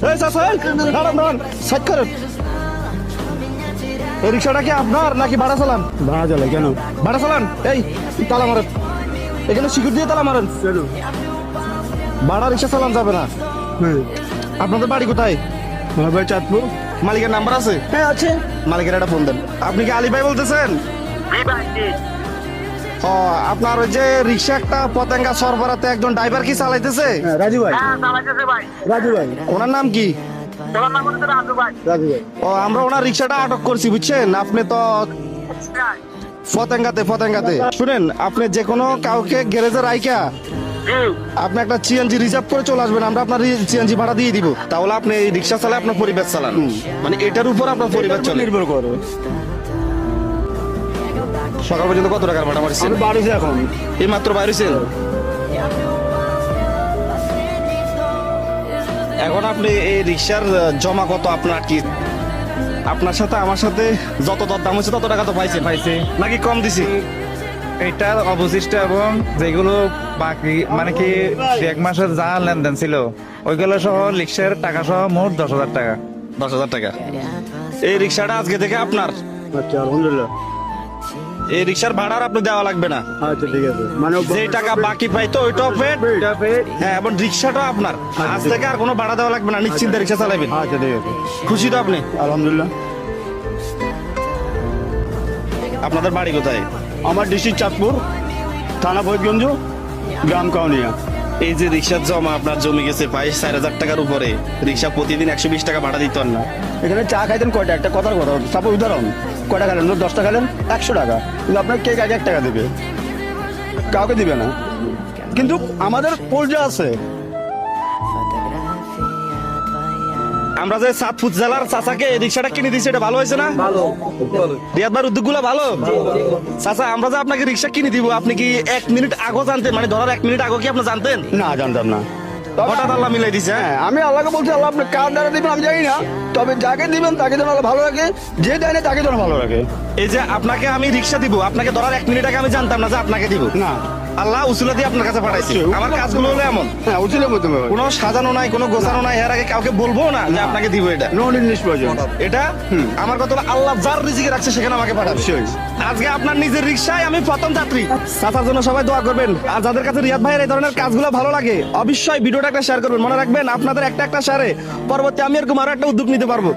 এই চাচা, এই, দাঁড়ান দাঁড়ান, সাইড করেন। এই রিক্সাটা কি আপনার নাকি ভাড়া চালান? ভাড়া চলে কেন? ভাড়া চালান। এই তালা মারেন, এখানে সিকিউরিটি দিয়ে তালা মারেন। ভাড়া রিক্সা চালান যাবে না। আপনাদের বাড়ি কোথায়? আমার ভাই চাঁদপুর। মালিকের নাম্বার আছে? হ্যাঁ আছে। মালিকের একটা ফোন দেন। আপনি কি আলী ভাই বলতেছেন? ও, আপনার ওই যে রিক্সা একটা পতেঙ্গা সরবরাতে একজন ড্রাইভার কি চালাইতেছে? হ্যাঁ রাজু ভাই। রাজু ভাই। ওনার নাম কি? রাজু ভাই। ও, আমরা ওনার রিক্সাটা আটক করছি বুঝছেন। আপনি তো ফতেঙ্গাতে শুনেন, আপনি যে কোনো কাউকে গ্যারেজে রাইকা আপনি একটা সিএনজি রিজার্ভ করে চলে আসবেন, আমরা আপনার সিএনজি ভাড়া দিয়ে দিব। তাহলে আপনি এই রিক্সা চালায় আপনার পরিবার চালান, মানে এটার উপর আপনার পরিবার চলে। নির্ভর করে। সকাল পর্যন্ত কত টাকার ভাড়া মারছেন? আমি বাড়িতে এখন। এই মাত্র বাইরেছেন। এখন আপনি এই রিক্সার জমা কত আপনার কি? আপনার সাথে আমার সাথে যত দাম হচ্ছে তত টাকা তো পাইছেন নাকি কম দিছি? এটার অবশিষ্ট এবং যেগুলো বাকি মানে কি 1 মাসের যা লেনদেন ছিল ওইগুলো সহ রিক্সার টাকা সহ মোট 10,000 টাকা। 10,000 টাকা। এই রিক্সাটা আজকে থেকে আপনার। আচ্ছা আলহামদুলিল্লাহ। এই রিক্সার ভাড়ার আপনি দেওয়া লাগবে না। আচ্ছা ঠিক আছে। মানে যে টাকা বাকি পাইতো ওইটাও পেড। হ্যাঁ, এবং রিক্সাটাও আপনার। আজ থেকে আর কোনো ভাড়া দেওয়া লাগবে না, নিশ্চিন্তে রিক্সা চালাবেন। আচ্ছা ঠিক আছে। খুশি তো আপনি? আলহামদুলিল্লাহ। আপনাদের বাড়ি কোথায়? আমার ডিস্ট্রিক্ট চাঁদপুর, থানা ফরিদগঞ্জ, গ্রাম কাউনিয়া। এই যে রিক্সার জমা আপনার জমি গেছে প্রায় 4,000 টাকার উপরে, রিক্সা প্রতিদিন 120 টাকা ভাড়া দিতেন না? এখানে চা খাইতেন কয়টা? একটা কথার কথা, সাপোজ উদাহরণ, কয়টা খেলেন? 10টা খেলেন 100 টাকা, কিন্তু আপনার কে কাকে 1 টাকা দেবে? কাউকে দিবে না। কিন্তু আমাদের পর্যায়ে আছে। আমরা যে সাতপুর জেলার চাচাকে এই রিক্সাটা কিনে দিচ্ছি, এটা ভালো হয়েছে না? রিয়াদ ভাই উদ্যোগগুলো ভালো। চাচা, আমরা যে আপনাকে রিক্সা কিনে দিব, আপনি কি 1 মিনিট আগে জানতেন? মানে ধরার 1 মিনিট আগে কি আপনি জানতেন? না, জানতাম না। হঠাৎ আল্লাহ মিলাই দিছে। হ্যাঁ, আমি আল্লাহকে বলছি, আল্লাহ আপনি কার দ্বারা দিবেন আমি জানি না, তবে যাকে দিবেন তাকে যেন আল্লাহ ভালো রাখে, যে দেয় না তাকে যেন ভালো রাখে। এই যে আপনাকে আমি রিক্সা দিব, আপনাকে ধরার 1 মিনিট আগে আমি জানতাম না যে আপনাকে দিব। না, আল্লাহ উসুলা দিয়ে আপনার কাছে পাঠাইছে। আমার কাজগুলো হলো এমন, হ্যাঁ উচিত বলতে হবে। কোনো সাজানো নাই, কোনো গোছানো নাই। এর আগে কাউকে বলবো না যে আপনাকে দিব এটা। নো নিষ্প্রয়োজন। এটা আমার কথা হলো, আল্লাহ যার রিজিকে রাখছে সেখানে আমাকে পাঠাবে। আজকে আপনার নিজের রিক্সায় আমি প্রথম যাত্রী। চাচার জন্য সবাই দোয়া করবেন। আর যাদের কাছে রিয়াদ ভাইয়ের এই ধরনের কাজগুলো ভালো লাগে, অবশ্যই ভিডিওটা একটা শেয়ার করবেন। মনে রাখবেন, আপনাদের একটা শেয়ারে পরবর্তী আমি এরকম আরো একটা উদ্যোগ নিতে পারবো।